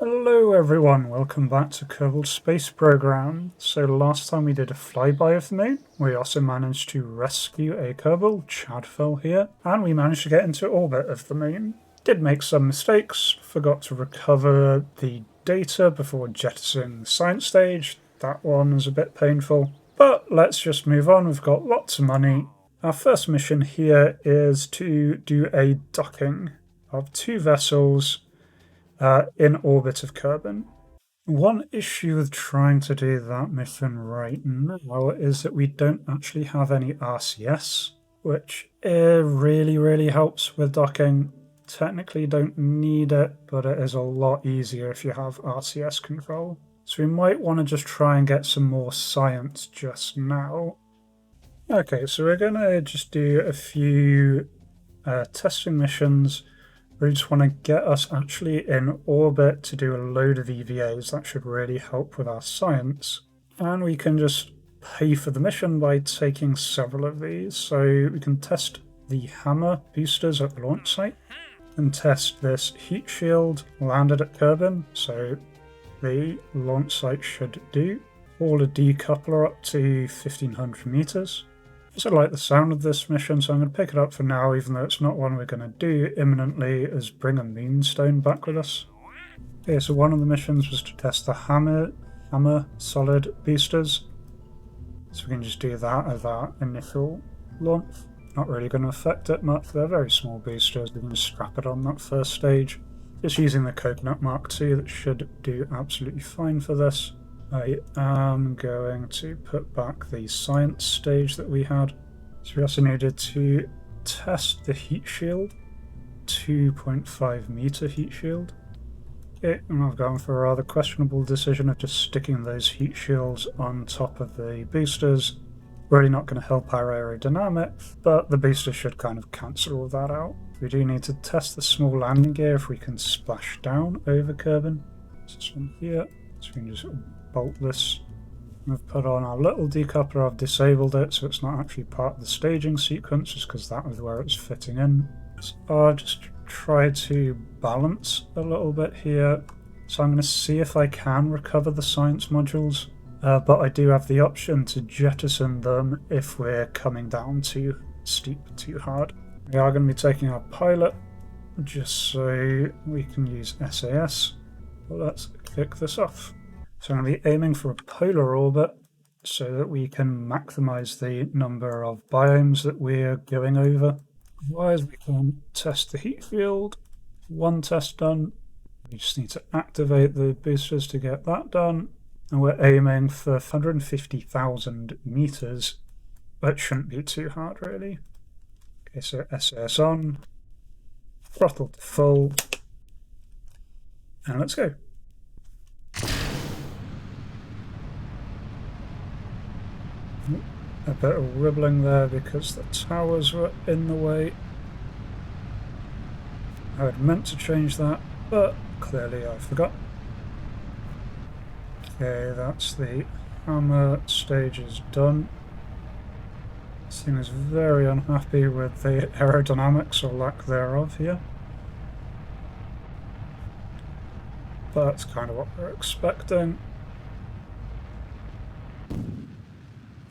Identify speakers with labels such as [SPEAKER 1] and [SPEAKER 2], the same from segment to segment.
[SPEAKER 1] Hello everyone, welcome back to Kerbal Space Program. So last time we did a flyby of the moon, we also managed to rescue a Kerbal, Chadfell here, and we managed to get into orbit of the moon. Did make some mistakes, forgot to recover the data before jettisoning the science stage. That one was a bit painful, but let's just move on, we've got lots of money. Our first mission here is to do a docking of two vessels in orbit of Kerbin. One issue with trying to do that mission right now is that we don't actually have any RCS, which really helps with docking. Technically don't need it, but it is a lot easier if you have RCS control. So we might want to just try and get some more science just now. Okay, so we're going to just do a few testing missions. We just want to get us actually in orbit to do a load of EVAs. That should really help with our science. And we can just pay for the mission by taking several of these. So we can test the hammer boosters at the launch site and test this heat shield landed at Kerbin. So the launch site should do. Haul a decoupler up to 1500 meters. I like the sound of this mission, so I'm going to pick it up for now, even though it's not one we're going to do imminently, is bring a moonstone back with us. Okay, so one of the missions was to test the hammer solid boosters. So we can just do that as our initial launch. Not really going to affect it much, they're very small boosters, we can just strap it on that first stage. Just using the Coconut Mark II, that should do absolutely fine for this. I am going to put back the science stage that we had. So we also needed to test the heat shield, 2.5 meter heat shield. Okay, and I've gone for a rather questionable decision of just sticking those heat shields on top of the boosters. Really not going to help our aerodynamics, but the boosters should kind of cancel all that out. We do need to test the small landing gear if we can splash down over Kerbin. So this one here, so we can just bolt this. We've put on our little decoupler, I've disabled it so it's not actually part of the staging sequence just because that was where it's fitting in. So I'll just try to balance a little bit here. So I'm going to see if I can recover the science modules, but I do have the option to jettison them if we're coming down too steep, too hard. We are going to be taking our pilot just so we can use SAS. Well, let's kick this off. So I'm going to be aiming for a polar orbit so that we can maximize the number of biomes that we're going over. Otherwise, we can test the heat field. One test done. We just need to activate the boosters to get that done. And we're aiming for 150,000 meters. That shouldn't be too hard, really. Okay, so SAS on. Throttle to full. And let's go. A bit of wibbling there because the towers were in the way. I had meant to change that, but clearly I forgot. Okay, that's the hammer stage is done. This thing is very unhappy with the aerodynamics or lack thereof here. But that's kind of what we're expecting.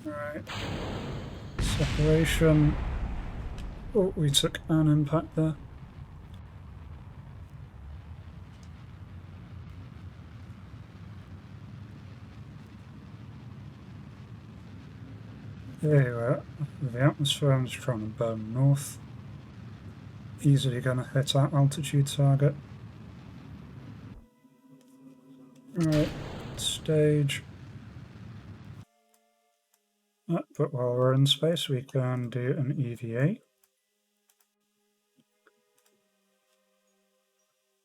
[SPEAKER 1] Right, separation. Oh, we took an impact there. There you are. The atmosphere, I'm just trying to burn north. Easily going to hit our altitude target. Right, stage. But while we're in space, we can do an EVA.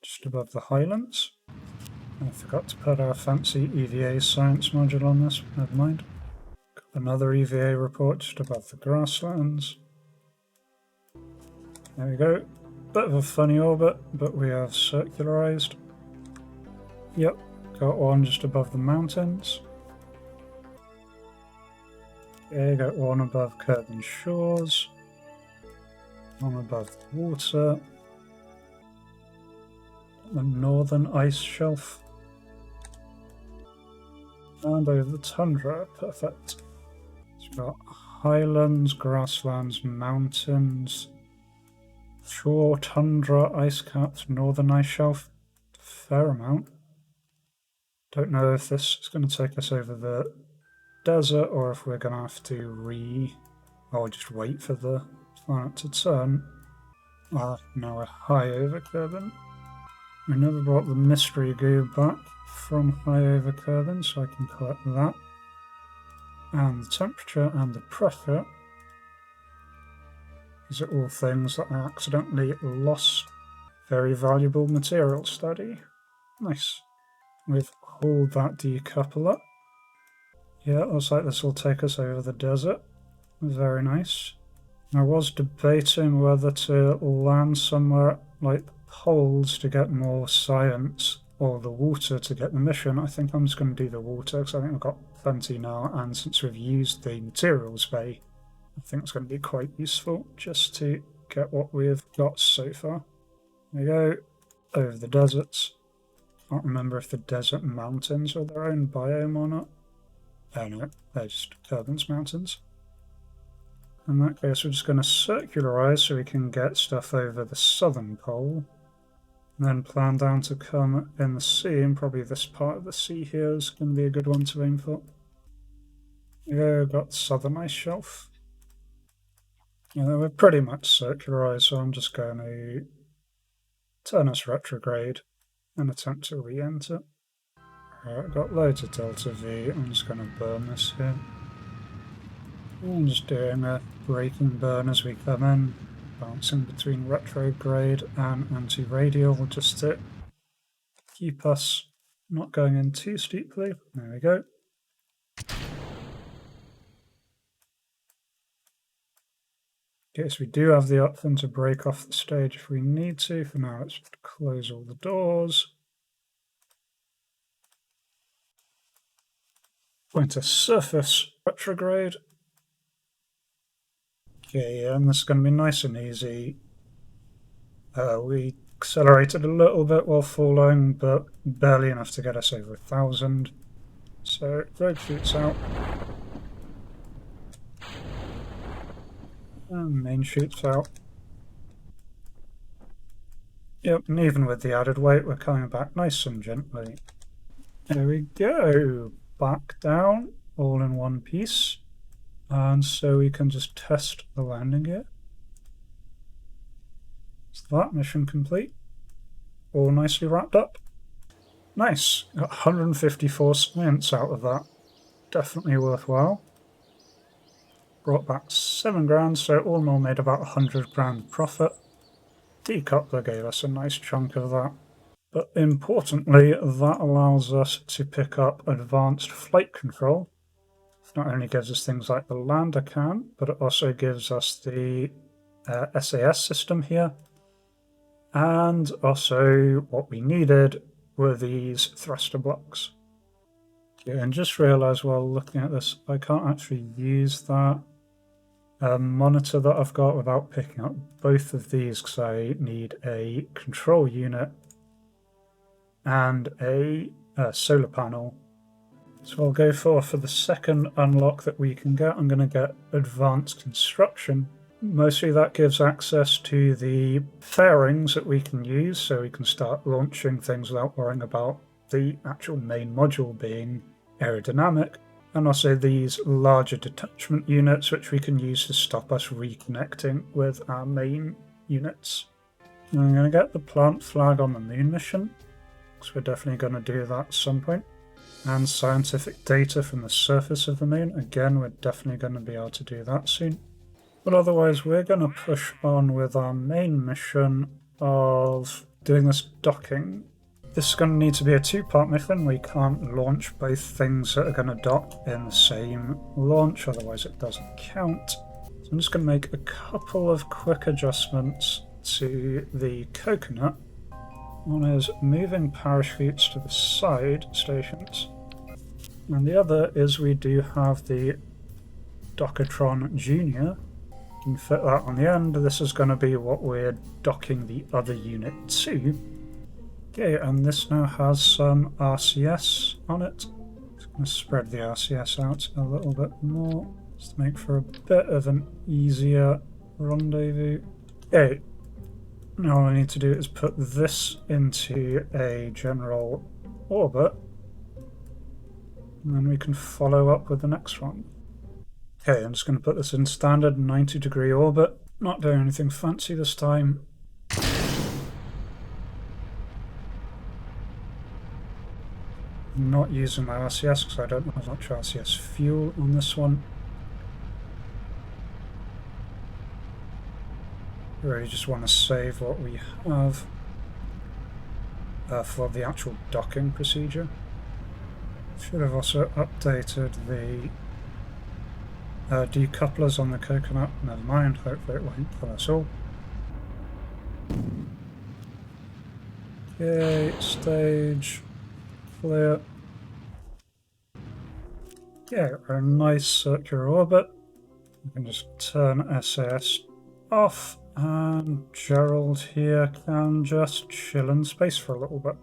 [SPEAKER 1] Just above the Highlands. I forgot to put our fancy EVA science module on this, never mind. Got another EVA report just above the grasslands. There we go. Bit of a funny orbit, but we have circularized. Yep, got one just above the mountains. Okay, got one above Kerbin Shores. One above the water. The northern ice shelf. And over the tundra, perfect. So we've got highlands, grasslands, mountains, shore, tundra, ice caps, northern ice shelf. Fair amount. Don't know if this is going to take us over the desert or if we're going to have to or just wait for the planet to turn. Now we're high over Kerbin. We never brought the mystery goo back from high over Kerbin, so I can collect that. And the temperature and the pressure. These are all things that I accidentally lost. Very valuable material study. Nice. We've hauled that decoupler. Yeah, looks like this will take us over the desert. Very nice. I was debating whether to land somewhere like the poles to get more science or the water to get the mission. I think I'm just going to do the water because I think we've got plenty now, and since we've used the materials bay, I think it's going to be quite useful just to get what we've got so far. There we go, over the deserts. Can't remember if the desert mountains are their own biome or not. Oh no, they're just Kerbin's mountains. In that case, we're just going to circularize so we can get stuff over the southern pole. And then plan down to come in the sea, and probably this part of the sea here is going to be a good one to aim for. Yeah, we've got the southern ice shelf. Yeah, we're pretty much circularized, so I'm just going to turn us retrograde and attempt to re-enter. Alright, I've got loads of delta V. I'm just going to burn this here. I'm just doing a braking burn as we come in, bouncing between retrograde and anti-radial just to keep us not going in too steeply. There we go. Okay, so we do have the option to break off the stage if we need to. For now, let's close all the doors. Going to surface retrograde. Okay, yeah, and this is going to be nice and easy. We accelerated a little bit while falling, but barely enough to get us over 1,000. So, road shoots out. And main shoots out. Yep, and even with the added weight, we're coming back nice and gently. There we go. Back down, all in one piece. And so we can just test the landing gear. So that mission complete. All nicely wrapped up. Nice. Got 154 science out of that. Definitely worthwhile. Brought back 7 grand, so all in all made about 100 grand profit. Decoupler gave us a nice chunk of that. But importantly, that allows us to pick up advanced flight control. It not only gives us things like the lander cam, but it also gives us the SAS system here. And also what we needed were these thruster blocks. Okay, and just realised while looking at this, I can't actually use that monitor that I've got without picking up both of these because I need a control unit and a solar panel. So I'll go for the second unlock that we can get. I'm going to get advanced construction. Mostly that gives access to the fairings that we can use, so we can start launching things without worrying about the actual main module being aerodynamic. And also these larger detachment units, which we can use to stop us reconnecting with our main units. And I'm going to get the plant flag on the moon mission, because we're definitely going to do that at some point. And scientific data from the surface of the moon. Again, we're definitely going to be able to do that soon. But otherwise, we're going to push on with our main mission of doing this docking. This is going to need to be a 2-part mission. We can't launch both things that are going to dock in the same launch, otherwise it doesn't count. So I'm just going to make a couple of quick adjustments to the coconut. One is moving parachutes to the side stations. And the other is we do have the Dockatron Junior. You can fit that on the end. This is going to be what we're docking the other unit to. Okay, and this now has some RCS on it. Just going to spread the RCS out a little bit more, just to make for a bit of an easier rendezvous. Okay, now all I need to do is put this into a general orbit, and then we can follow up with the next one. Okay, I'm just going to put this in standard 90-degree orbit. Not doing anything fancy this time. Not using my RCS because I don't have much RCS fuel on this one. Really just want to save what we have for the actual docking procedure. Should have also updated the decouplers on the coconut. Never mind, hopefully it won't kill us all. Okay, stage clear. Yeah, a nice circular orbit. We can just turn SAS off, and Gerald here can just chill in space for a little bit.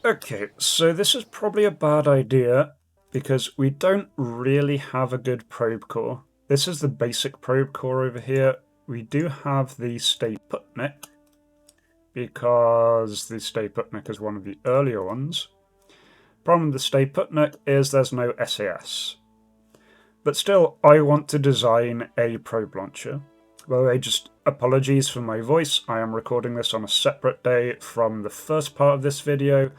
[SPEAKER 1] Okay, so this is probably a bad idea because we don't really have a good probe core. This is the basic probe core over here. We do have the Stay Putnik because the Stay Putnik is one of the earlier ones. Problem with the Stay Putnik is there's no SAS. But still, I want to design a probe launcher. By the way, just apologies for my voice. I am recording this on a separate day from the first part of this video,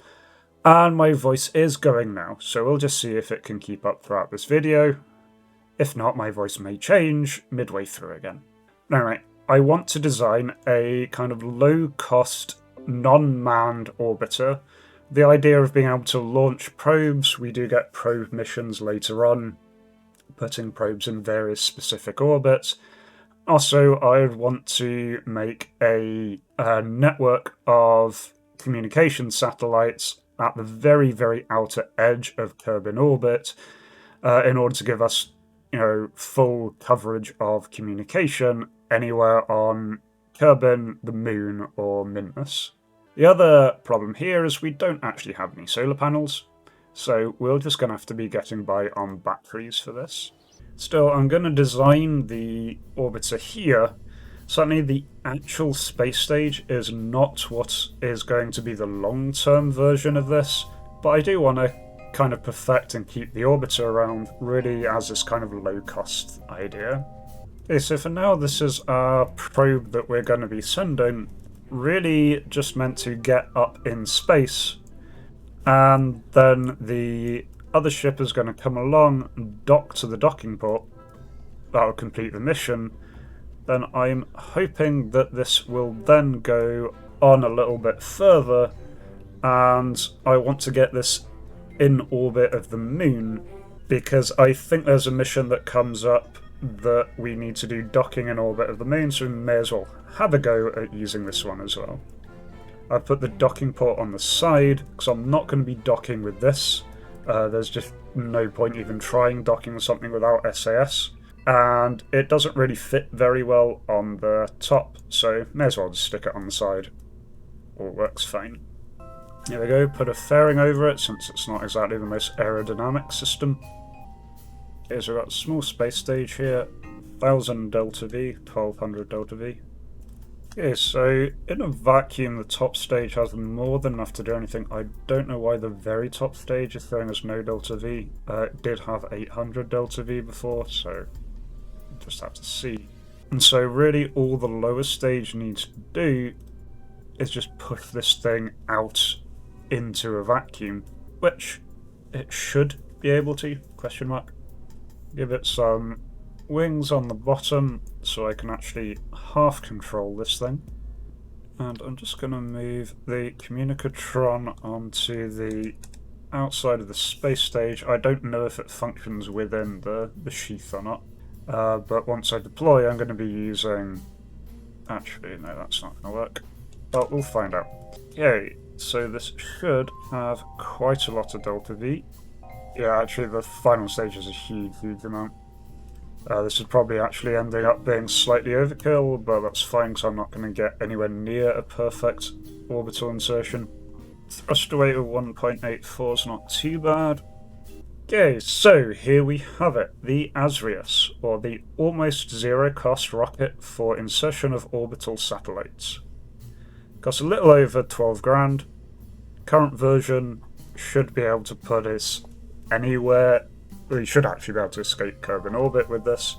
[SPEAKER 1] and my voice is going now, so we'll just see if it can keep up throughout this video. If not, my voice may change midway through again. Anyway, I want to design a kind of low-cost, non-manned orbiter. The idea of being able to launch probes, we do get probe missions later on, putting probes in various specific orbits. Also, I would want to make a network of communication satellites at the very, very outer edge of Kerbin orbit in order to give us, full coverage of communication anywhere on Kerbin, the Moon, or Minmus. The other problem here is we don't actually have any solar panels, so we're just going to have to be getting by on batteries for this. Still, I'm going to design the orbiter here. Certainly the actual space stage is not what is going to be the long-term version of this, but I do want to kind of perfect and keep the orbiter around really as this kind of low-cost idea. Okay, so for now this is our probe that we're going to be sending, really just meant to get up in space, and then the other ship is going to come along and dock to the docking port. That will complete the mission. Then I'm hoping that this will then go on a little bit further, and I want to get this in orbit of the Moon, because I think there's a mission that comes up that we need to do docking in orbit of the Moon, so we may as well have a go at using this one as well. I've put the docking port on the side, because I'm not going to be docking with this. There's just no point even trying docking with something without SAS. And it doesn't really fit very well on the top, so may as well just stick it on the side. All works fine. Here we go, put a fairing over it, since it's not exactly the most aerodynamic system. Okay, so we've got a small space stage here, 1000 delta V, 1200 delta V. Okay, so in a vacuum the top stage has more than enough to do anything. I don't know why the very top stage is throwing us no delta V. It did have 800 delta V before, so we'll just have to see. And so really all the lower stage needs to do is just push this thing out into a vacuum, which it should be able to, question mark. Give it some wings on the bottom so I can actually half control this thing. And I'm just going to move the communicatron onto the outside of the space stage. I don't know if it functions within the sheath or not, but once I deploy I'm going to be using... Actually, no, that's not going to work. Well, we'll find out. Okay, so this should have quite a lot of delta V. Yeah, actually the final stage is a huge, huge amount. This is probably actually ending up being slightly overkill, but that's fine because I'm not going to get anywhere near a perfect orbital insertion. Thrust weight of 1.84 is not too bad. Okay, so here we have it, the Asrius, or the almost zero-cost rocket for insertion of orbital satellites. Costs a little over 12 grand. Current version should be able to put us anywhere. We should actually be able to escape curve in orbit with this.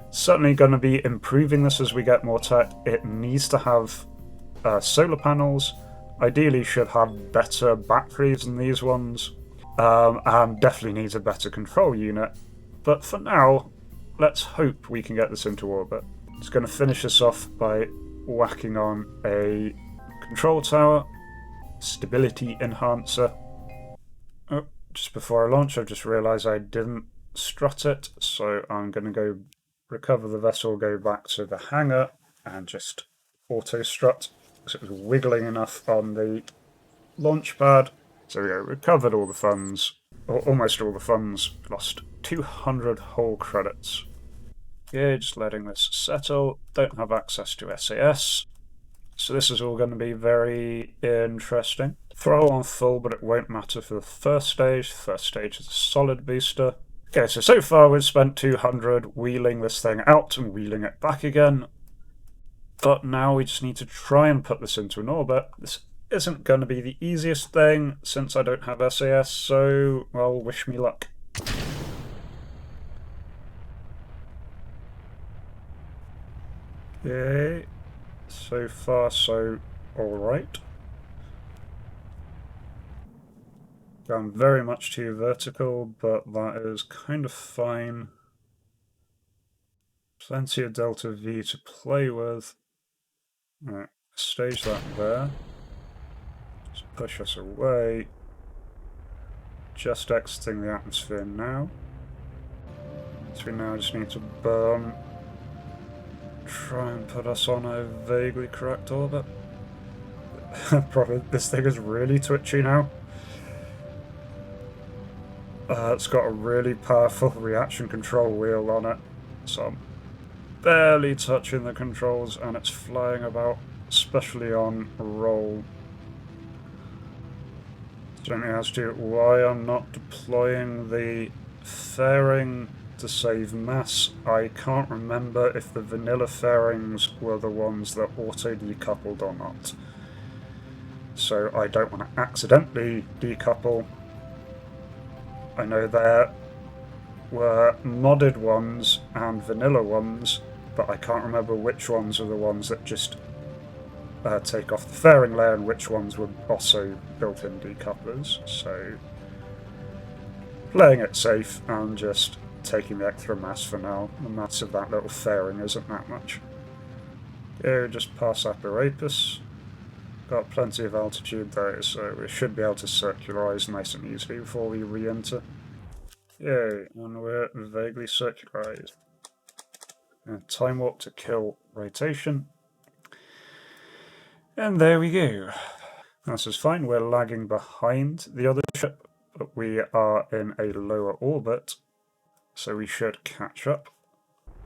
[SPEAKER 1] Certainly going to be improving this as we get more tech. It needs to have solar panels. Ideally should have better batteries than these ones. And definitely needs a better control unit. But for now, let's hope we can get this into orbit. Just going to finish this off by whacking on a control tower, stability enhancer. Oh, just before I launch, I've just realised I didn't strut it, so I'm going to go recover the vessel, go back to the hangar, and just auto strut, because it was wiggling enough on the launch pad. So we go, recovered all the funds, or almost all the funds, lost 200 whole credits. Yeah, just letting this settle, don't have access to SAS, so this is all going to be very interesting. Throttle on full, but it won't matter for the first stage. The first stage is a solid booster. Okay, so far we've spent 200 wheeling this thing out and wheeling it back again, but now we just need to try and put this into an orbit. This isn't going to be the easiest thing since I don't have SAS, so, well, wish me luck. Okay, so far so alright. Gone very much too vertical, but that is kind of fine. Plenty of delta V to play with. Right, stage that there. Just push us away. Just exiting the atmosphere now. So we now just need to burn. Try and put us on a vaguely correct orbit. Probably this thing is really twitchy now. It's got a really powerful reaction control wheel on it, so I'm barely touching the controls and it's flying about, especially on roll. Don't know as to why I'm not deploying the fairing to save mass. I can't remember if the vanilla fairings were the ones that auto-decoupled or not. So I don't want to accidentally decouple. I know there were modded ones and vanilla ones, but I can't remember which ones are the ones that just take off the fairing layer and which ones were also built-in decouplers. So playing it safe and just taking the extra mass for now. The mass of that little fairing isn't that much. Okay, just past apparatus. Got plenty of altitude though, so we should be able to circularize nice and easily before we re-enter. Yay, and we're vaguely circularized. Time warp to kill rotation. And there we go. This is fine, we're lagging behind the other ship, but we are in a lower orbit, so we should catch up.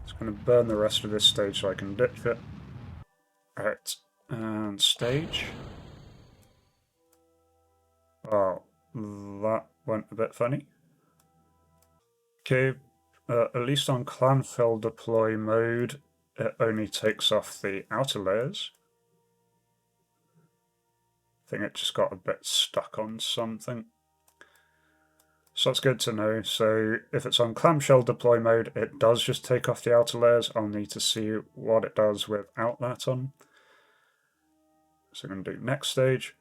[SPEAKER 1] Just going to burn the rest of this stage so I can ditch it. Right, and stage. Oh, that went a bit funny. Okay, at least on clamshell deploy mode, it only takes off the outer layers. I think it just got a bit stuck on something. So that's good to know. So if it's on clamshell deploy mode, it does just take off the outer layers. I'll need to see what it does without that on. So I'm going to do next stage.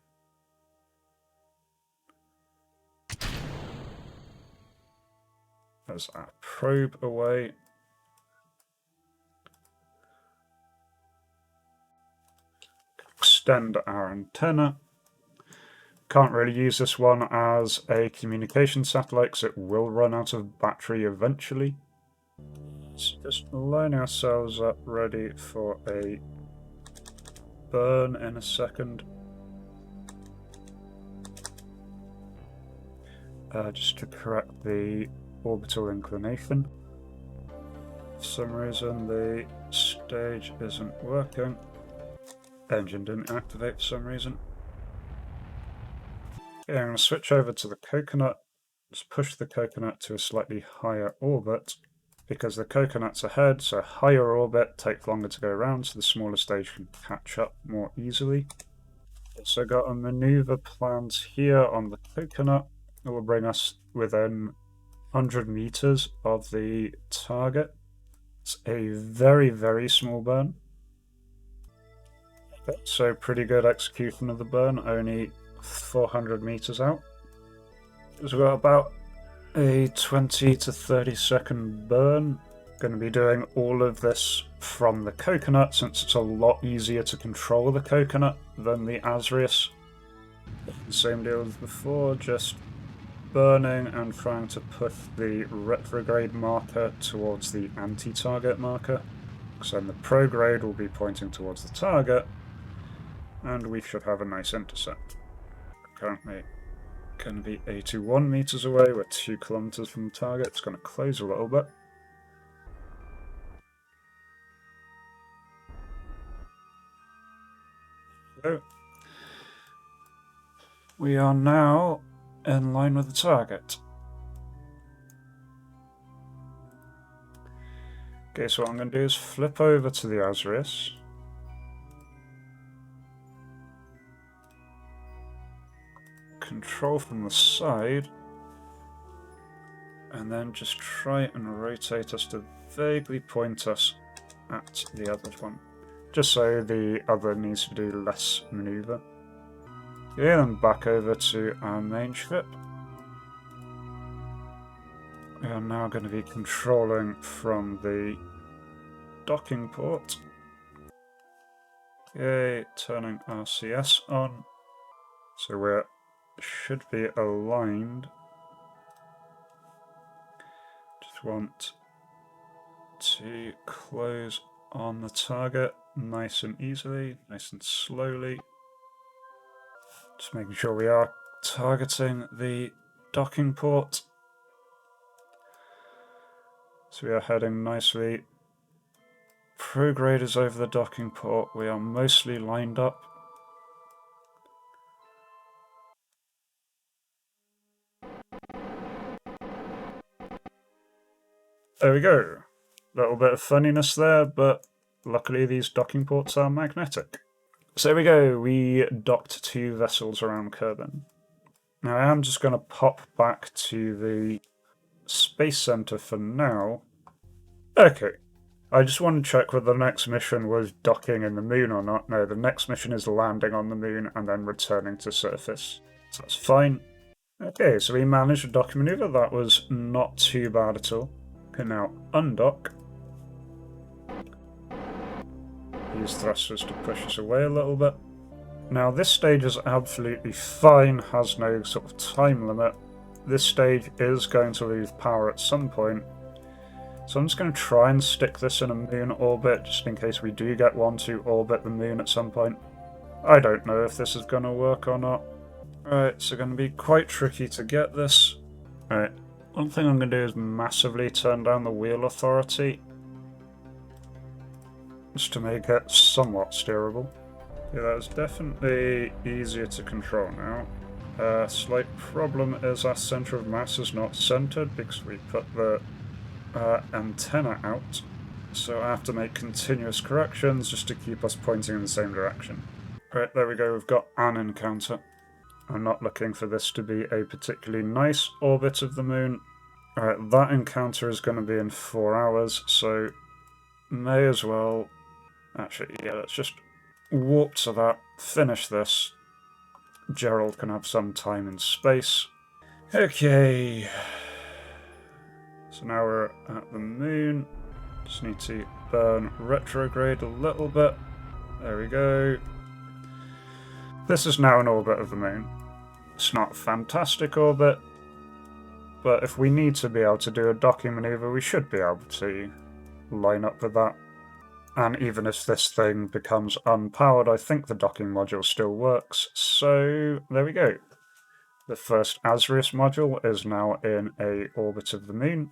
[SPEAKER 1] There's our probe away. Extend our antenna. Can't really use this one as a communication satellite because it will run out of battery eventually. Let's just line ourselves up ready for a burn in a second. Just to correct the orbital inclination. For some reason the stage isn't working. Engine didn't activate for some reason. Okay, I'm going to switch over to the coconut. Just push the coconut to a slightly higher orbit, because the coconut's ahead, so higher orbit takes longer to go around, so the smaller stage can catch up more easily. Also got a maneuver planned here on the coconut that will bring us within 100 meters of the target. It's a very, very small burn. So pretty good execution of the burn, only 400 meters out. So we've got about a 20 to 30 second burn. Going to be doing all of this from the coconut, since it's a lot easier to control the coconut than the Asrius. Same deal as before, just burning and trying to push the retrograde marker towards the anti-target marker. So then the prograde will be pointing towards the target, and we should have a nice intercept. Currently going to be 81 meters away, we're 2 kilometers from the target. It's going to close a little bit. So we are now in line with the target. Okay, so what I'm going to do is flip over to the Asrius. Control from the side. And then just try and rotate us to vaguely point us at the other one. Just so the other needs to do less maneuver. Okay, then back over to our main ship. We are now going to be controlling from the docking port. Okay, turning RCS on. So we should be aligned. Just want to close on the target nice and easily, nice and slowly. Just making sure we are targeting the docking port. So we are heading nicely. Prograde is over the docking port. We are mostly lined up. There we go. Little bit of funniness there, but luckily these docking ports are magnetic. So there we go, we docked 2 vessels around Kerbin. Now I am just going to pop back to the Space Center for now. Okay, I just want to check whether the next mission was docking in the moon or not. No, the next mission is landing on the moon and then returning to surface. So that's fine. Okay, so we managed a dock maneuver. That was not too bad at all. Can now undock. Use thrusters to push us away a little bit. Now this stage is absolutely fine, has no sort of time limit. This stage is going to lose power at some point. So I'm just going to try and stick this in a moon orbit, just in case we do get one to orbit the moon at some point. I don't know if this is going to work or not. Alright, so going to be quite tricky to get this. Alright, one thing I'm going to do is massively turn down the wheel authority, just to make it somewhat steerable. Yeah, that is definitely easier to control now. Slight problem is our centre of mass is not centred because we put the antenna out, so I have to make continuous corrections just to keep us pointing in the same direction. Right, there we go, we've got an encounter. I'm not looking for this to be a particularly nice orbit of the moon. Alright, that encounter is going to be in 4 hours, so may as well... Actually, yeah, let's just warp to that, finish this. Gerald can have some time in space. Okay. So now we're at the moon. Just need to burn retrograde a little bit. There we go. This is now an orbit of the moon. It's not a fantastic orbit, but if we need to be able to do a docking maneuver, we should be able to line up with that. And even if this thing becomes unpowered, I think the docking module still works. So there we go. The first Asrius module is now in a orbit of the moon.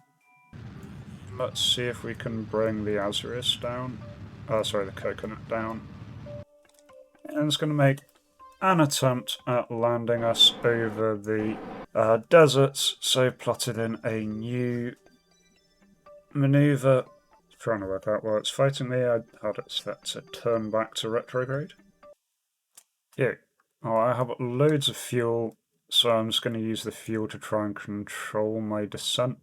[SPEAKER 1] Let's see if we can bring the Asrius down. Oh, sorry, the coconut down. And it's going to make an attempt at landing us over the deserts, so plotted in a new maneuver. Trying to work out why it's fighting me. I had it set to turn back to retrograde. Yeah. Oh, I have loads of fuel, so I'm just going to use the fuel to try and control my descent.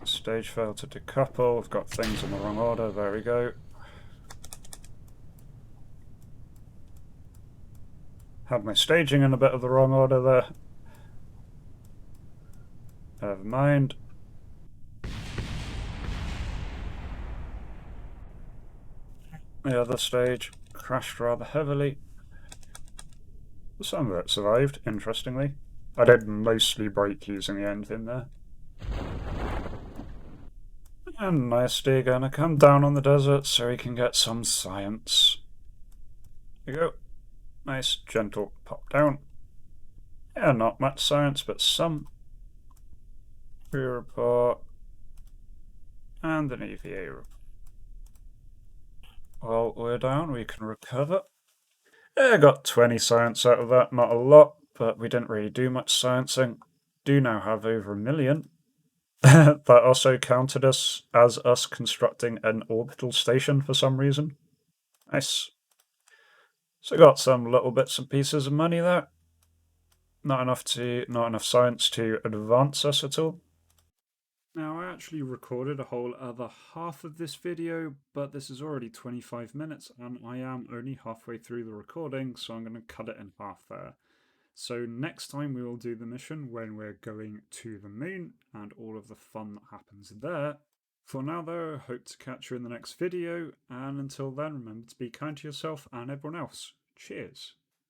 [SPEAKER 1] Stage failed to decouple. I've got things in the wrong order. There we go. Had my staging in a bit of the wrong order there. Never mind. The other stage crashed rather heavily. Some of it survived, interestingly. I did mostly brake using the engine there. And nicely gonna come down on the desert so he can get some science. There you go. Nice, gentle pop down. Yeah, not much science, but some. Crew report. And an EVA report. Well, we're down, we can recover. Yeah, got 20 science out of that, not a lot, but we didn't really do much sciencing. Do now have over 1 million. That also counted as us constructing an orbital station for some reason. Nice. So got some little bits and pieces of money there. Not enough science to advance us at all. Now, I actually recorded a whole other half of this video, but this is already 25 minutes and I am only halfway through the recording, so I'm going to cut it in half there. So next time we will do the mission when we're going to the moon and all of the fun that happens there. For now though, hope to catch you in the next video, and until then, remember to be kind to yourself and everyone else. Cheers!